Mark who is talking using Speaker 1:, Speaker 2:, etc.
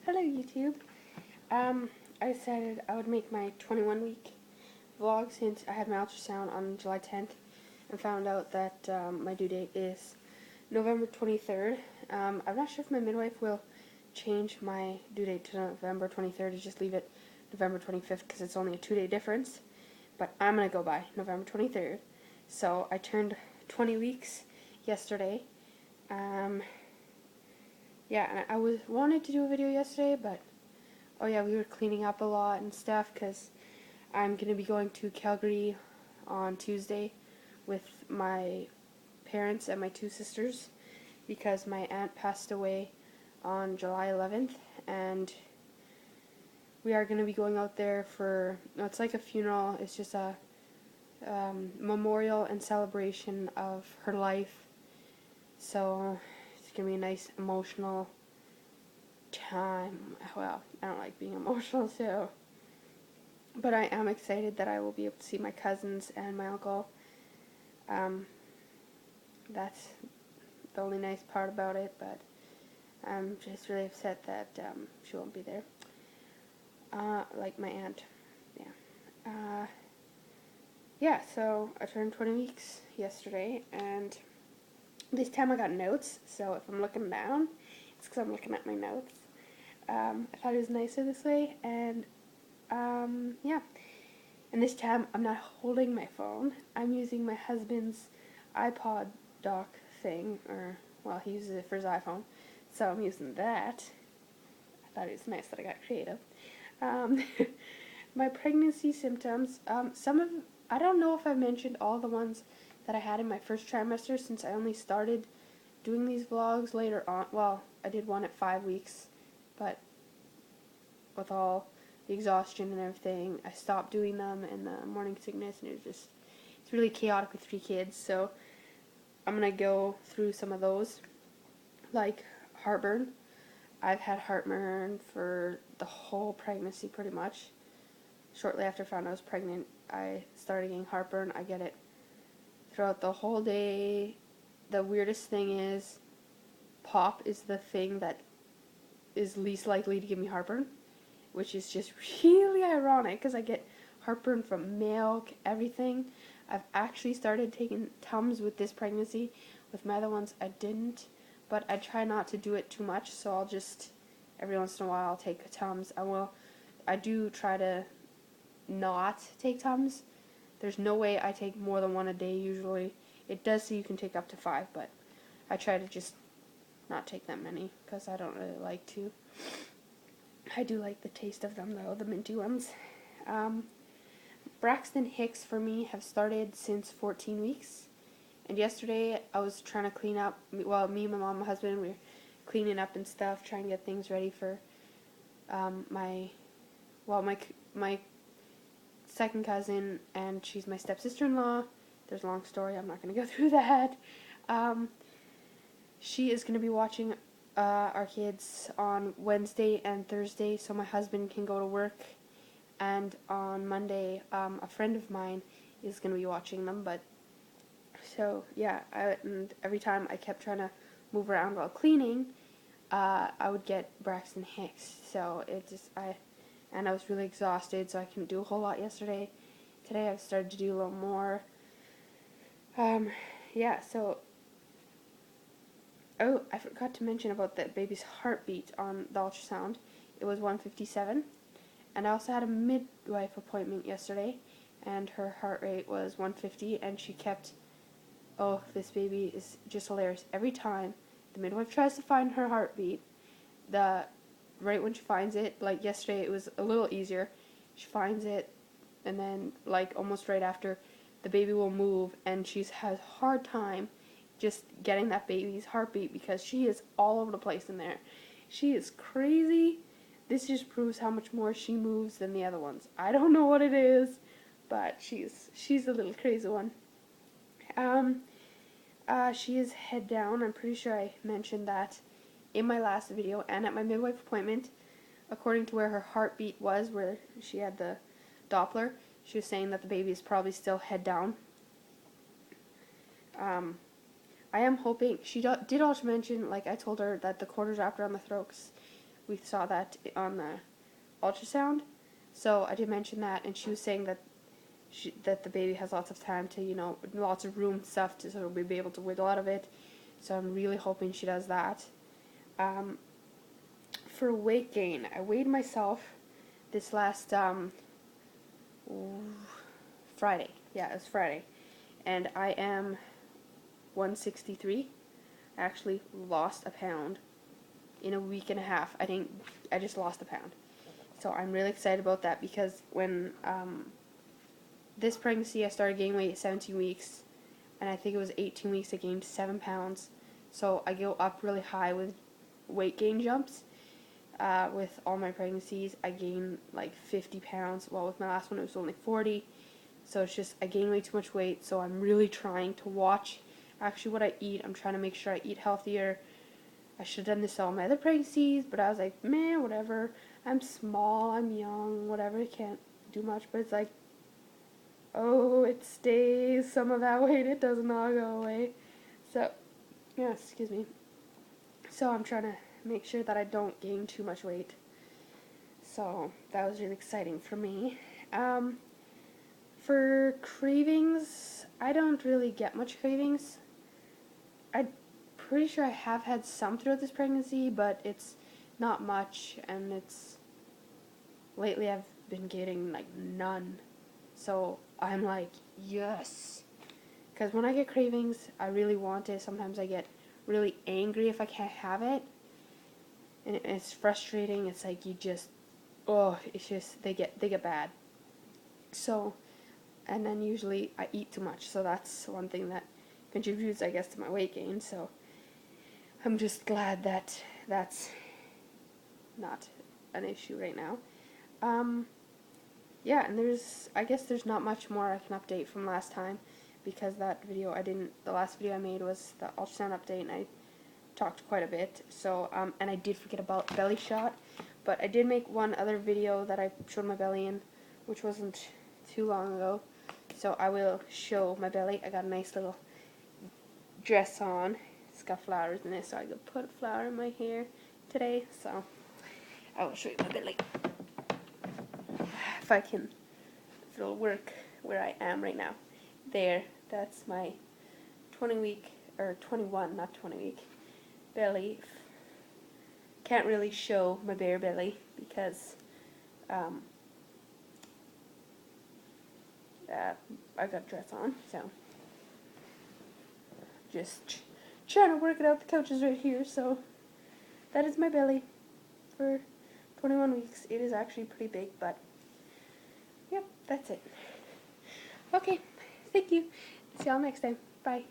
Speaker 1: Hello YouTube. I decided I would make my 21-week vlog since I had my ultrasound on July 10th and found out that my due date is November 23rd. I'm not sure if my midwife will change my due date to November 23rd or just leave it November 25th because it's only a 2-day difference. But I'm going to go by November 23rd. So I turned 20 weeks yesterday. Yeah, and I wanted to do a video yesterday, but oh yeah, we were cleaning up a lot and stuff because I'm going to be going to Calgary on Tuesday with my parents and my two sisters because my aunt passed away on July 11th, and we are going to be going out there for, it's like a funeral, it's just a memorial and celebration of her life, so it's going to be a nice emotional time. Well, I don't like being emotional, so, but I am excited that I will be able to see my cousins and my uncle. That's the only nice part about it, but I'm just really upset that she won't be there. Like my aunt. Yeah, so I turned 20 weeks yesterday, and this time I got notes, so if I'm looking down, it's because I'm looking at my notes. I thought it was nicer this way, and yeah. And this time I'm not holding my phone. I'm using my husband's iPod dock thing, or, well, he uses it for his iPhone, so I'm using that. I thought it was nice that I got creative. My pregnancy symptoms, I don't know if I mentioned all the ones that I had in my first trimester since I only started doing these vlogs later on. Well, I did one at 5 weeks, but with all the exhaustion and everything, I stopped doing them, and the morning sickness, and it's really chaotic with 3 kids, so I'm going to go through some of those, like heartburn. I've had heartburn for the whole pregnancy pretty much. Shortly after I found I was pregnant, I started getting heartburn. I get it throughout the whole day. The weirdest thing is, pop is the thing that is least likely to give me heartburn, which is just really ironic because I get heartburn from milk, everything. I've actually started taking Tums with this pregnancy. With my other ones, I didn't, but I try not to do it too much, so I'll just, every once in a while, I'll take Tums. I do try to not take Tums. There's no way I take more than 1 a day usually. It does say you can take up to 5, but I try to just not take that many because I don't really like to. I do like the taste of them though, the minty ones. Braxton Hicks for me have started since 14 weeks. And yesterday I was trying to clean up, well, me, my mom, my husband, we were cleaning up and stuff, trying to get things ready for my second cousin, and she's my stepsister-in-law. There's a long story, I'm not going to go through that. She is going to be watching our kids on Wednesday and Thursday so my husband can go to work, and on Monday a friend of mine is going to be watching them. But so yeah, and every time I kept trying to move around while cleaning, I would get Braxton Hicks, so I was really exhausted, so I couldn't do a whole lot yesterday. Today I've started to do a little more. Yeah, so, oh, I forgot to mention about the baby's heartbeat on the ultrasound. It was 157, and I also had a midwife appointment yesterday, and her heart rate was 150, and she kept, oh, this baby is just hilarious. Every time the midwife tries to find her heartbeat, right when she finds it, like yesterday it was a little easier, she finds it, and then like almost right after, the baby will move, and she has a hard time just getting that baby's heartbeat because she is all over the place in there. She is crazy. This just proves how much more she moves than the other ones. I don't know what it is, but she's a little crazy one. She is head down. I'm pretty sure I mentioned that in my last video and at my midwife appointment. According to where her heartbeat was, where she had the Doppler, she was saying that the baby is probably still head down. I am hoping, she did also mention, like I told her, that the quarters wrapped around the throat. we saw that on the ultrasound. So I did mention that, and she was saying that that the baby has lots of time to, lots of room and stuff to, so we'll be able to wiggle out of it. So I'm really hoping she does that. For weight gain, I weighed myself this last Friday. Yeah, it was Friday. And I am 163. I actually lost a pound in a week and a half. I just lost a pound. So I'm really excited about that, because when this pregnancy I started gaining weight at 17 weeks, and I think it was 18 weeks I gained 7 pounds. So I go up really high with weight gain jumps. With all my pregnancies, I gain like 50 pounds. Well, with my last one, it was only 40. So it's just, I gain way too much weight. So I'm really trying to watch actually what I eat. I'm trying to make sure I eat healthier. I should have done this all my other pregnancies, but I was like, man, whatever. I'm small, I'm young, whatever. I can't do much. But it's like, oh, it stays. Some of that weight, it does not go away. So, yeah, excuse me. So I'm trying to make sure that I don't gain too much weight. So that was really exciting for me. For cravings, I don't really get much cravings. I'm pretty sure I have had some throughout this pregnancy, but it's not much, and lately I've been getting like none. So I'm like, yes. Because when I get cravings, I really want it. Sometimes I get really angry if I can't have it. And it's frustrating. It's like it's just, they get bad. So, and then usually I eat too much. So that's one thing that contributes, I guess, to my weight gain. So I'm just glad that that's not an issue right now. Yeah, and I guess there's not much more I can update from last time, because the last video I made was the ultrasound update, and I talked quite a bit. So, and I did forget about belly shot, but I did make one other video that I showed my belly in, which wasn't too long ago. So I will show my belly. I got a nice little dress on. It's got flowers in it, so I could put a flower in my hair today. So I will show you my belly. If it'll work where I am right now. There, that's my 21, not 20 week belly. Can't really show my bare belly because I got a dress on, so just trying to work it out. The couch is right here, so that is my belly for 21 weeks. It is actually pretty big, but yep, that's it. Okay, thank you. See y'all next time. Bye.